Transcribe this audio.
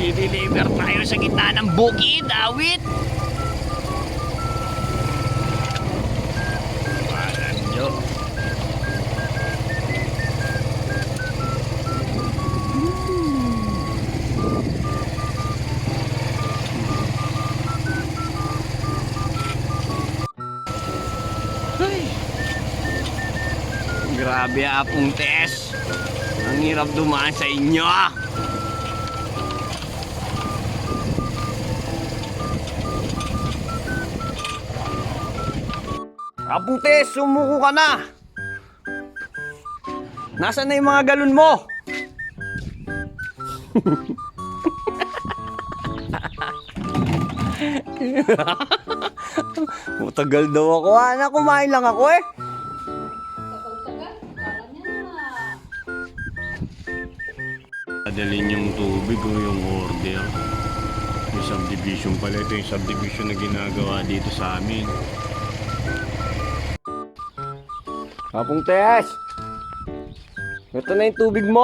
Di-deliver tayo sa gitna ng bukid, awit. Palanjo. Ay. Grabe apong Tess. Ang hirap dumaan sa inyo. Apong Tess, sumuko ka na. Nasaan na yung mga galon mo? Matagal daw ako. Anak, kumain lang ako eh. Tagal-tagal, kala niya na. Dadalhin yung tubig o yung order. Yung subdivision pala. Ito yung subdivision na ginagawa dito sa amin. Apong Tess! Ito na yung tubig mo!